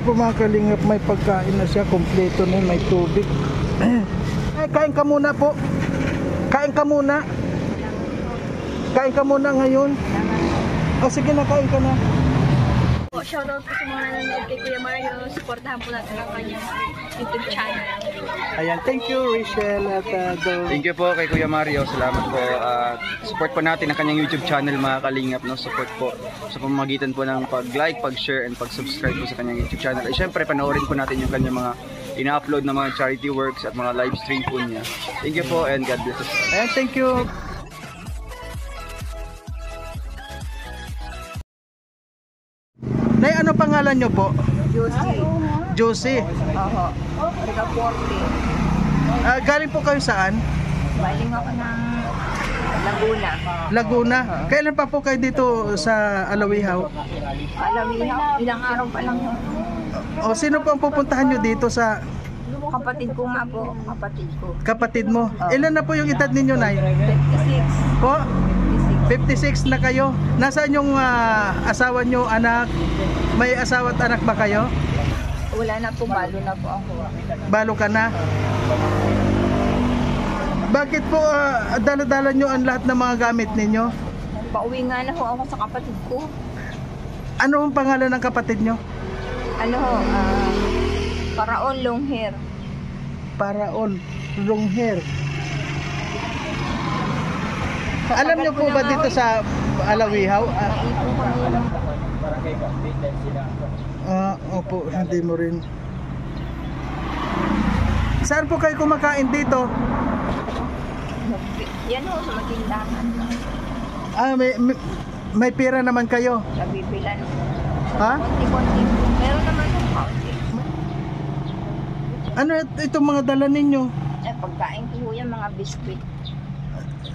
po mga kalingap, may pagkain na siya, kompleto na, may tubig. Ay, kain ka muna po. Kain ka muna. Kain ka muna ngayon. O sige na, kain ka na. Shoutout po sa mga nanonood kay Kuya Mario. Supportahan po natin ang kanyang YouTube channel. Ayan, thank you Rachel at Thank you po kay Kuya Mario. Salamat po. Support po natin ang kanyang YouTube channel mga kalingap. No? Support po sa pamamagitan po ng pag-like, pag-share, and pag-subscribe po sa kanyang YouTube channel. At syempre, panoorin po natin yung kanyang mga ina-upload na mga charity works at mga live stream po niya. Thank you po and God bless us. Ayan, thank you. Nay, ano pangalan nyo po? Josie. Josie. Oho. Riga 40. Galing po kayo saan? Baling ako ng Laguna. Laguna. Kailan pa po kayo dito sa Alawihaw? Alawihaw. Ilang araw pa lang yun. O sino po ang pupuntahan nyo dito sa Kapatid ko nga po. Kapatid ko. kapatid mo? Ilan na po yung edad ninyo, Nay? 56. Po? 56. 56 na kayo. Nasaan yung asawa nyo, anak? May asawa at anak ba kayo? Wala na po. Balo na po ako. Balo ka na? Bakit po dala-dala nyo ang lahat ng mga gamit ninyo? Pauwi nga na ho ako sa kapatid ko. Ano ang pangalan ng kapatid nyo? Ano ho? Paraon long hair. Paraon, long hair. Alam nyo po ba dito sa Alawihaw? Naipon ko nila. Opo, hindi mo rin. Saan po kayo kumakain dito? Yan ho, sa matindahan. May pera naman kayo? Nabibilan. Ha? Konti-konti. Meron naman ng kaunti. Ano itong mga dala ninyo? Pagkain ko yan, mga biskuit.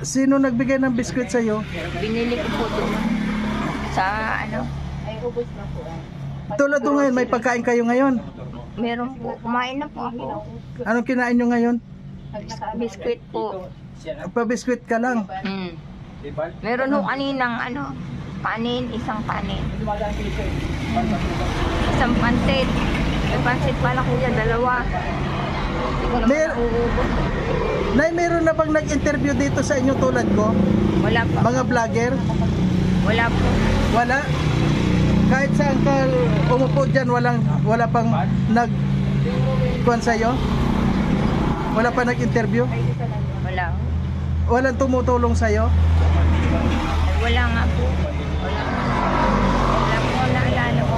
Sino nagbigay ng biskwit sa'yo? Binili ko po doon. Sa ano? Ay, ubos na po. Tulad doon ngayon, may pagkain kayo ngayon? Meron po. Kumain na po ako. Anong kinain nyo ngayon? Biskuit po. Pa-biskwit ka lang? Meron ho kaninang ano, panin, isang panin. Isang pansit. May pansit pala kuya, dalawa. Nay, meron na bang nag-interview dito sa inyo tulad ko? Wala pa. Mga vlogger? Wala po. Wala? Kahit saan ka umupo dyan, wala pang nag-kuhan sa'yo? Wala pa nag-interview? Wala. Walang tumutulong sa'yo? Wala nga po. Wala po naalala ko.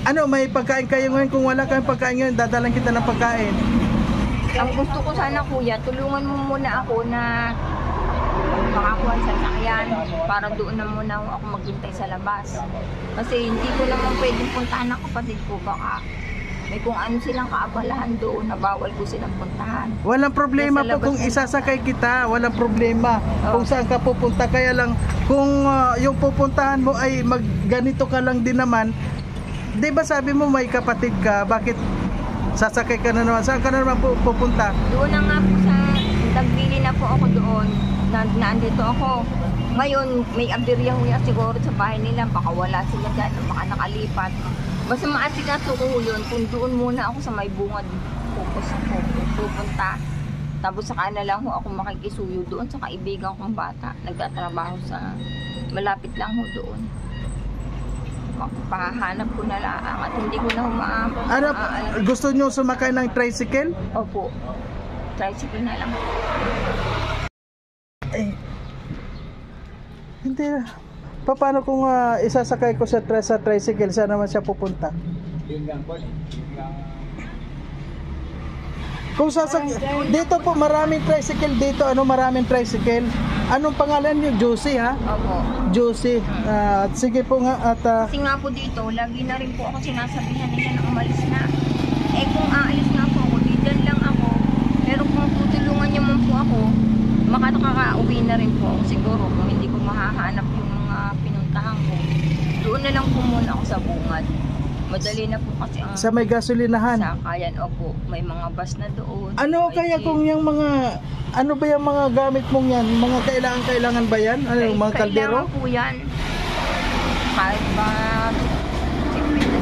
Ano, may pagkain kayo ngayon? Kung wala kayong pagkain ngayon, dadalang kita ng pagkain. Ang gusto ko sana kuya, tulungan mo muna ako na makakuha sa sakyan para doon na muna ako maghintay sa labas. Kasi hindi ko naman pwedeng puntahan ng kapatid ko, baka may kung ano silang kaabalahan doon na bawal ko silang puntahan. Walang problema po kung isasakay kita, walang problema kung saan ka pupunta. Kaya lang kung yung pupuntahan mo ay ganito ka lang din naman, di ba sabi mo may kapatid ka, bakit sasakay ka na naman? Saan ka na naman pupunta? Doon na nga po sa nagbili na po ako doon, naandito ako. Ngayon may aberya huya siguro sa bahay nila, baka wala sila dyan, baka nakalipat. Basta maasikaso ko yun kung doon muna ako sa may bungad pupunta. Tapos saka na lang ho ako makikisuyo doon sa kaibigan kong bata. Nagtatrabaho sa malapit lang ho doon. Pahanap ko na lang at hindi ko na humaam. Ano, gusto nyo sumakay ng tricycle? Opo. Tricycle na lang. Eh, hindi. Paano kung isasakay ko sa tricycle, saan naman siya pupunta? Kung dito po maraming tricycle dito, maraming tricycle. Anong pangalan niyo? Josie, ha? Opo. Josie. Sige po nga at kasi nga po dito, lagi na rin po ako sinasabihan nila na umalis na. Eh kung aalis na po ako, diyan lang ako. Pero kung tutulungan niyo man po ako, makakauwi na rin po ako siguro kung hindi ko mahahanap yung mga pinuntahan ko. Doon na lang po muna ako sa bungad. Madali na po kasi ang sa may gasolinahan. sakayan, opo. May mga bus na doon. Ano kaya kung yung mga, ano ba yung mga gamit mong yan? Mga kailangan ba yan? Ano yung mga kaldero? Kailangan po yan. Kahit ba, sigpit na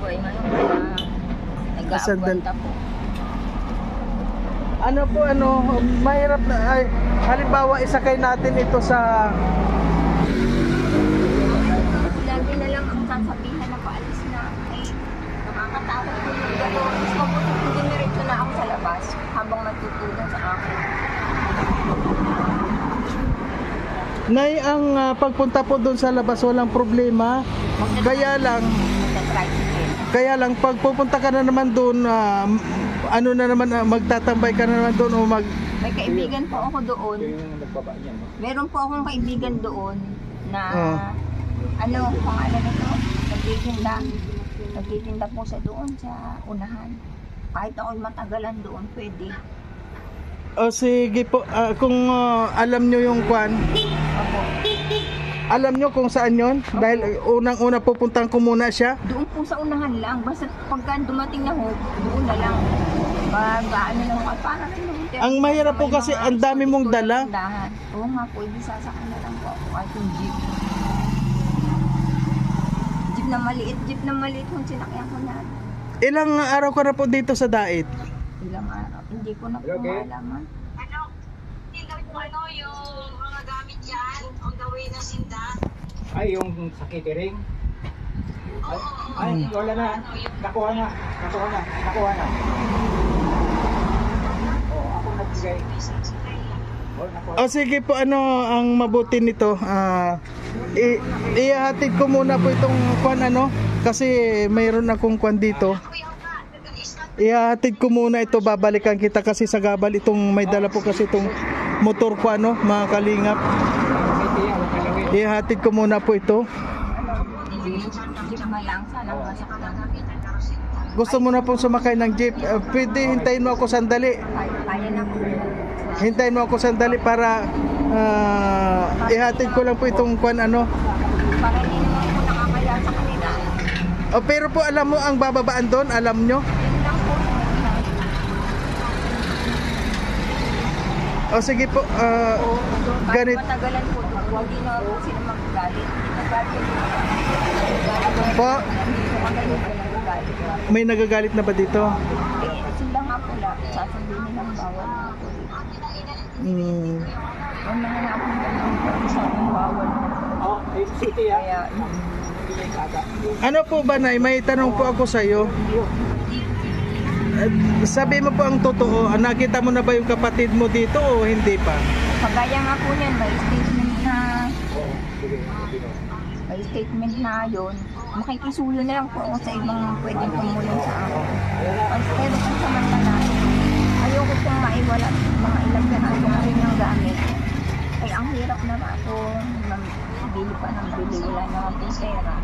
eh. Ngayon kaya nag-aagwanta po. Ano po, mahirap na, ay, halimbawa isakay natin ito sa, Lagi na lang ang sasabihan na paalis na. Ay, nakakatakot po yung gano'n. Gusto ko po diniretso na ako sa labas habang matutulong sa akin. Nay, ang pagpunta po doon sa labas walang problema. Kaya lang, pag pupunta ka na naman doon, ano na naman, magtatambay ka na naman doon o May kaibigan po ako doon. Meron po akong kaibigan doon na pangalan nito, nagtitinda po sa doon sa unahan. Kahit ako'y matagalan doon, pwede. O sige po, kung alam nyo yung kwan, Opo. alam nyo kung saan yon? Dahil unang-una pupuntahan ko muna siya. Doon po sa unahan lang. Basta pagka dumating na ho, doon na lang. Pag ano lang, para rin naman. Ang mahirap po kasi ang dami mong dala. Oo nga po, hindi sasakay na lang po ako. Kahit yung jeep. Jeep na maliit kung sinakyan ko na. Ilang araw ka na po dito sa Dait? Ilang araw. Hindi ko na po malaman. Yung mga gamit yan on the way na Sinda. Ay, yung sa catering? Ay, wala na. Nakuha na. Ako nagbigay. O sige po, ang mabuti nito, ihahatid ko muna po itong kwan kasi mayroon akong kwan dito. Ihahatid ko muna ito, babalikan kita kasi sa gabal itong may dala po kasi itong motor ko mga kalingap. Ihahatid ko muna po ito. Jeep na lang. Sana masakyan. Gusto mo na pong sumakay ng jeep, pwede hintayin mo ako sandali. Kaya na po. Hintayin mo ako sandali para ihatid ko lang po itong kwan Para hindi naman po nakakaya sa kanila. pero po alam mo ang bababaan doon, alam nyo? Yun lang po. O sige po, ganit. Matagalan po doon. Hindi na po sila magagalit. Po, may nagagalit na ba dito? Sila nga po lang. Sasabihin nilang bawal na po. Hmm. Yung mga nga po sabihin bawal na. Oh, city ah. Kaya Ano po ba, Nay? May tanong po ako sa iyo. Sabi mo po ang totoo, nakita mo na ba yung kapatid mo dito o hindi pa? pagaya nga po yan, may statement na yun. Makikisulo na lang po ako sa ibang pwedeng tumulong sa akin. Pero kung samantala, ayoko pong maiwala mga ilang ganito na rin yung gamit. Ay ang hirap na ba ako bili pa ng bili, wala naman po pera.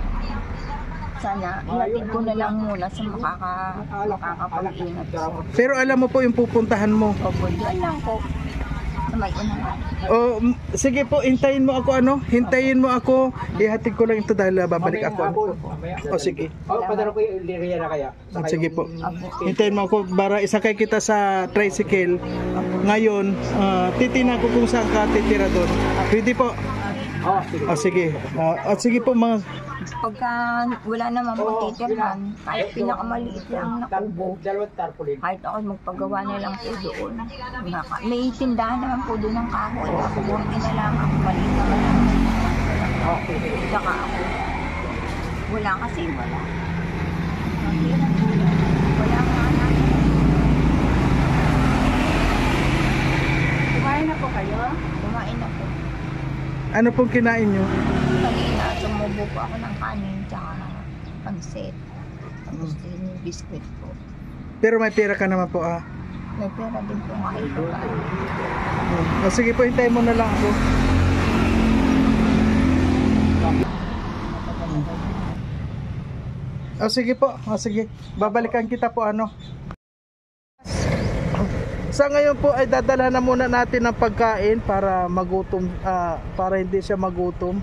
Sana ihatid ko na lang muna sa makakapag-ingat ko. Pero alam mo po yung pupuntahan mo. Opo, doon lang po. Sa may unahan. O sige po, hintayin mo ako hintayin mo ako. Ihatid ko lang ito dahil babalik ako. O sige. Padala ko yung liriya na kaya. O sige po. Hintayin mo ako para isakay kita sa tricycle. Ngayon, titingnan ko kung saan ka titira doon. Pwede po. O sige. O sige po mga. Pagka wala naman pong titirhan, kahit pinakamaliit lang na kubo, Dalawang tarpaulin. kahit ako magpagawa na lang po doon. May tindahan naman po doon ng kahoy. Buti na lang ako, maliit naman lang. Saka ako. Wala kasi, wala. Wala nga na. Kumain na po kayo? Kumain na po. Ano pong kinain nyo? Kanina, sumubo po ako ng kanin tsaka pansit. Tapos din yung biscuit po. Pero may pera ka naman po May pera din po kahit po pa. O sige po, hintayin mo na lang ako. O sige po, sige. Babalikan kita po Sa ngayon po ay dadalhan na muna natin ng pagkain para magutom, para hindi siya magutom.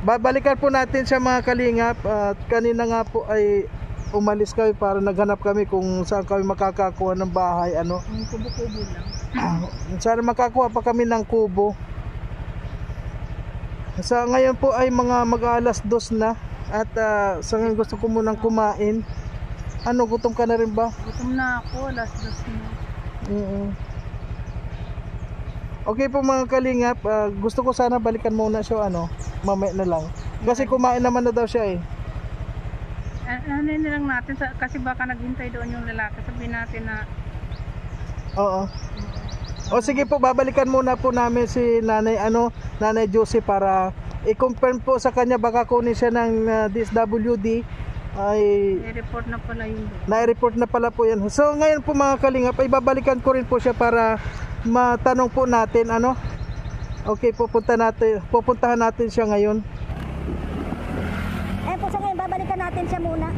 Babalikan po natin siya mga kalingap at kanina nga po ay umalis kami para naghanap kami kung saan kami makakakuha ng bahay Yung kubo-kubo lang. Sana makakuha pa kami ng kubo. Sa ngayon po ay mga mag-alas 2 na. At sa ngayon gusto ko munang kumain. Ano, gutom ka na rin ba? Gutom na ako, last dos na. Okay po mga kalingap, gusto ko sana balikan muna siya mamaya na lang. Kasi kumain naman na daw siya eh. Ano na lang natin, kasi baka naghintay doon yung lalaki. Sabihin natin na... Oo. O sige po, babalikan muna po namin si Nanay Josie para i-confirm po sa kanya, baka kunin siya ng DSWD. I-report na pala yun. Na-report na pala po yan. So ngayon po mga kalingap, ay babalikan ko rin po siya para matanong po natin Okay, pupuntahan natin siya ngayon. Po sa ngayon, babalikan natin siya muna.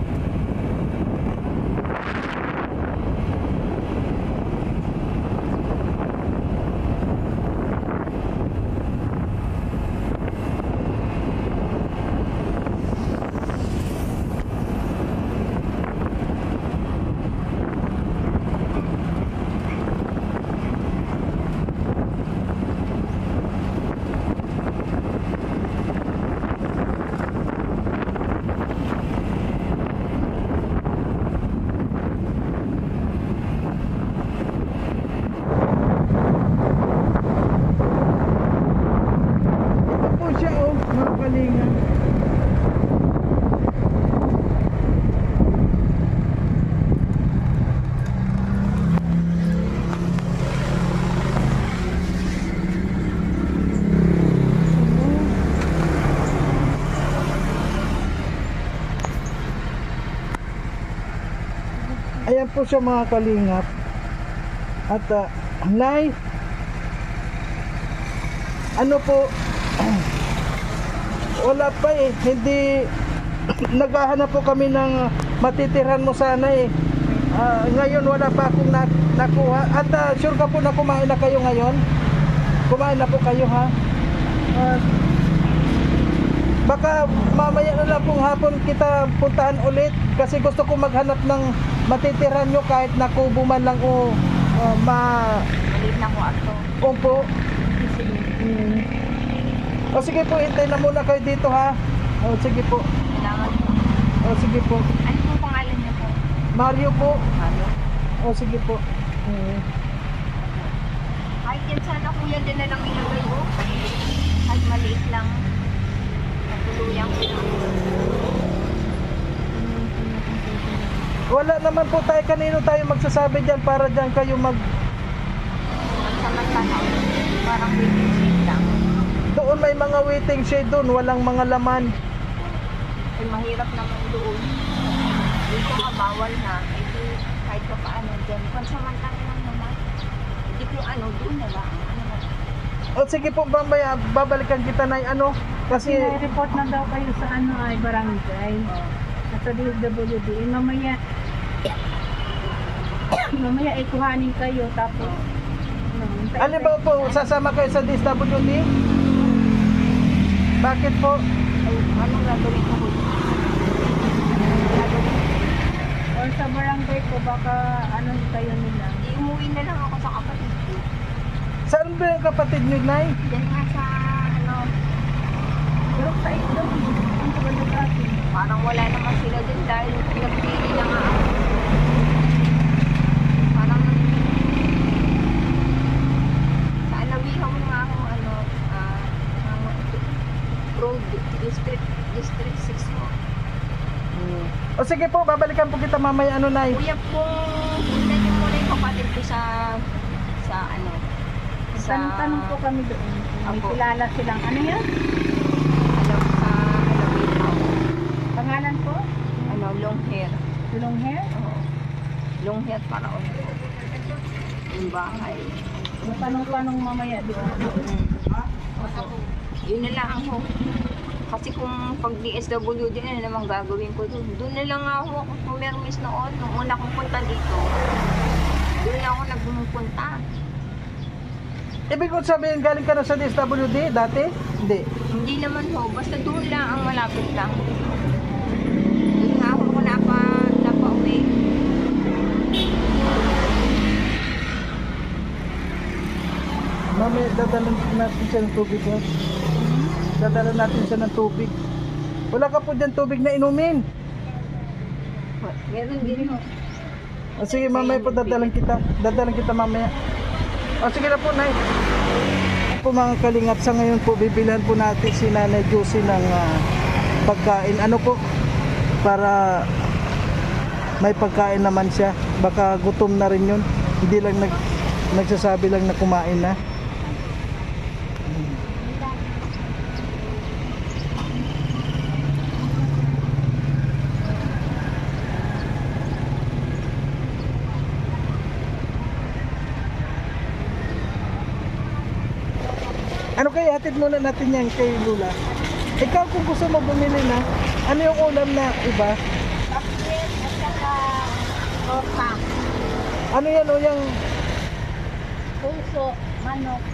Ayan po siya mga kalingap. At Nay, wala pa eh, hindi naghahanap po kami ng matitirhan mo sana eh. Ngayon wala pa akong nakuha. At sure ka po na kumain na kayo ngayon? Kumain na po kayo ha? Baka mamaya na lang pong hapon kita puntahan ulit kasi gusto ko maghanap ng matitiran nyo kahit nakubo man lang o Malit na ko ato. Opo. O sige po, hintay na muna kayo dito ha. O sige po. Salamat po. O sige po. Ano po pangalan niyo po? Mario po. Mario. O sige po. Kahit yan sana kuya din na lang ilagay ko. Kahit maliit lang. Natuluyan ko lang. Wala naman po tayo, kanino tayo magsasabi dyan para dyan kayo Samantala, parang waiting shade lang. Doon may mga waiting shade doon, walang mga laman. Ay mahirap naman doon. Dito ka bawal na. Ito kahit pa paano dyan. Pansamantala lang naman. Hindi ko doon na lang. O sige po, mamaya babalikan kita na kasi report na daw kayo sa ay barangay. Sa DSWD. Mamaya ikuhanin kayo tapos alin ba po, sasama kayo sa DSWD? Bakit po? Anong gagawin ko? or sa barangay ko baka kayo nila. Umuwi na lang ako sa kapatid ko. Saan ba yung kapatid nyo, Nay? Diyan nga sa Pero sa ito, ang tagal sa atin. parang wala naman sila din dahil pinagpili na nga ako. Parang sa alawihaw nga ako road district 6 mo. O sige po, babalikan po kita mamaya Nay. Kuya po, tingnan niyo muna yung kapatid ko sa Tanong po kami doon. May Apo. kilala silang yan? alawihaw. Pangalan po? Long hair. Long hair? Oo. Long hair para yung bahay. Tanong-tanong mamaya doon. Yun na lang ako. Kasi kung pag DSWD na naman gagawin ko doon. Doon na lang ako pumirmis noon. Nung una kong punta dito. Doon na ako nagpumunta. Ibig ko sabihin, galing ka na sa DSWD dati? Hindi. Hindi naman ho. Basta doon lang ang malapit lang. Doon nga ako napauwi. Mamaya dadalhin natin siya ng tubig. Dadalhin natin siya ng tubig. Wala ka po dyan tubig na inumin. Meron din mo. O sige, mamaya po dadalang kita. Dadalang kita mamaya. O sige na po, Nay. Po mga kalingap, sa ngayon po bibilhan po natin si Nanay Josie ng pagkain. Ano po? Para may pagkain naman siya. Baka gutom na rin yun. Hindi lang nagsasabi lang na kumain na. Ano kaya, hatid muna natin yan kay Lula. Ikaw kung gusto mo bumili na, ano yung ulam na iba? Bakit at saka oka, Ano yan o yung... puso, manok.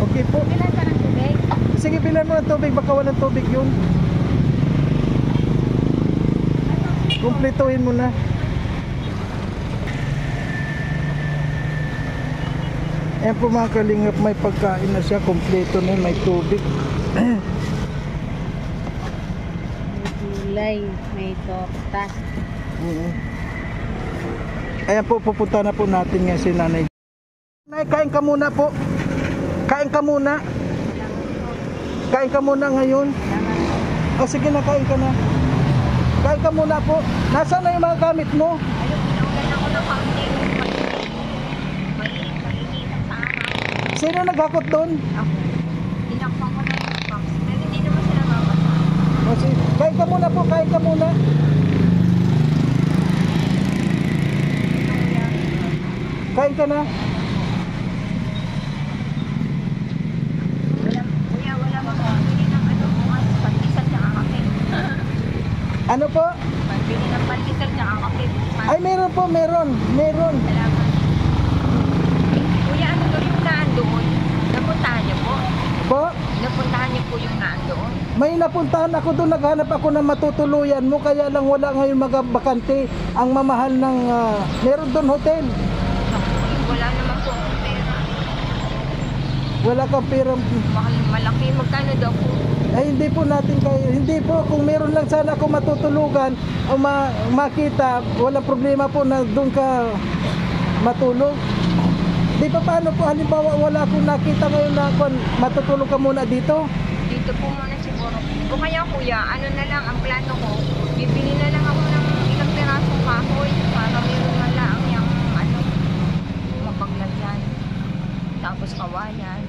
Okay po. Bilan ka ng tubig? Sige, bilan mo ng tubig, baka walang tubig yun. Kumpletuhin mo na. Ayan po mga kalingap, may pagkain na siya, kumpleto na, may tubig. May gulay, may torta. Ayan po, pupunta na po natin nga si Nanay. Nay, kain ka muna po. Kain ka muna. Kain ka muna ngayon. O sige na, kain ka na. Kain ka muna po. Nasaan na yung mga gamit mo? Naulan ako ng fountain. Mainit sa araw. Sino naghakot doon? Ako. Tinakpan ko na yung box. Pero hindi naman sila mabasa. O sige, kain ka muna po, kain ka muna. Kain ka na. Kuya, wala ba ko? Pili ng ano mo, pandesal tsaka kape. Ano po? Pili ng pandesal tsaka kape. Ay, meron po, meron. Meron. Salamat. Kuya, ano daw yung naandoon? Napuntahan niyo po? Po? Napuntahan niyo po yung naandoon? May napuntahan ako doon, naghanap ako ng matutuluyan mo, kaya lang wala ngayon mga bakante. Ang mamahal ng, meron doon hotel. Wala naman po akong pera. Wala kang pera. Mahal, malaki. Magkano daw po? Ay, hindi po natin kayo. Hindi po, kung meron lang sana ako matutulugan o makita, walang problema po na doon ka matulog. Di pa paano po, halimbawa wala akong nakita ngayon na matutulog ka muna dito. Dito po muna siguro. O kaya kuya, ano na lang ang plano ko? Bibili na lang ako ng ilang pirasong kahoy para meron na lang yung ano, mapaglagyan. Tapos kawayan.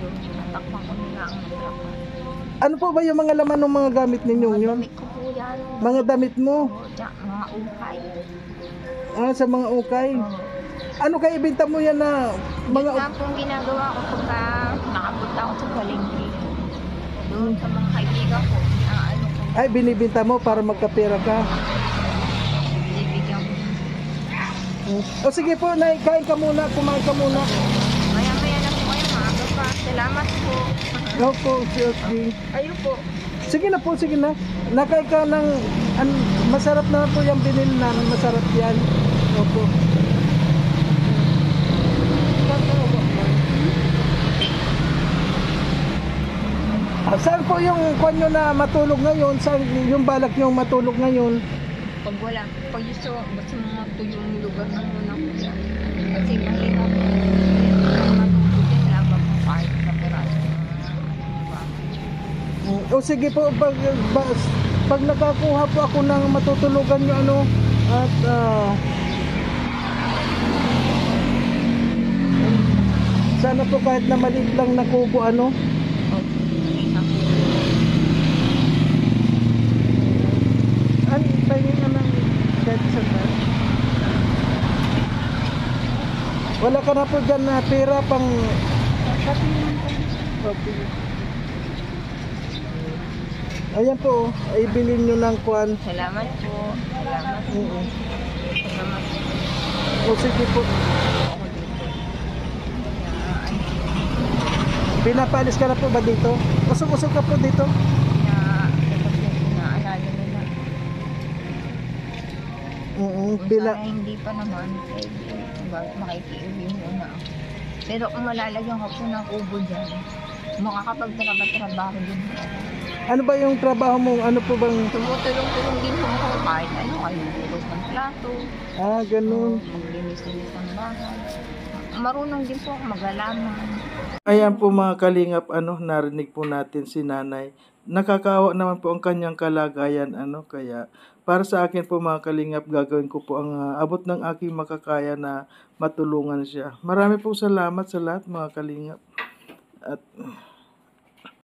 Yung natakpan ko nila ang natakpan. Ano po ba yung mga laman ng mga gamit ninyo yun? Damit ko po yan. Mga damit mo? O, mga ukay. Sa mga ukay. Ano kaya ibenta mo yan na mga... Yun nga pong ginagawa ko pagka nakapunta ako sa palengke. Doon sa mga kaibigan ko, ano ko, Ay, binibenta mo para magkapera ka. bibigyan ko. O sige po, Nay, kain ka muna, kumain ka muna. Maya-maya na po kayo, maaga pa. Salamat po. Opo, okay. Kayo po. Sige na po, sige na. Nakain ka ng... masarap na po yung binil na, masarap yan. Opo. Saan po yung kwan nyo na matulog ngayon? Saan yung balak nyo matulog ngayon? Pag wala, pag gusto mga tuyong lugar na muna po yan. Kasi mahirap. Matulog din, labang po kahit sa peraso. O sige po, pag nakakuha po ako ng matutulugan nyo ano, at sana po kahit na maliit lang na kubo ano. Ano, tingin na ng kahit isang na. Wala ka na po dyan na pera pang... Okay. Ayan po, ay bilhin nyo ng kwan. Salamat po. Salamat po. Salamat po. O sige po. Pinapalis ka na po ba dito? Usok-usok ka po dito? Naalala nila. Oo, Kung pila. sana hindi pa naman, makikiuwi muna ako. Pero kung malalagyan ko po ng kubo dyan, makakapagtrabaho din po ako. Ano ba yung trabaho mo? Ano po bang... Tumutulong-tulong din po ako kahit ano, kayo bukas ng plato, ganun. maglinis-linis ng bahay. Marunong din po ako mag-alaman. Ayan po mga kalingap, narinig po natin si nanay. Nakakaawa naman po ang kanyang kalagayan, kaya para sa akin po mga kalingap, gagawin ko po ang abot ng aking makakaya na matulungan siya. Marami po salamat sa lahat mga kalingap. At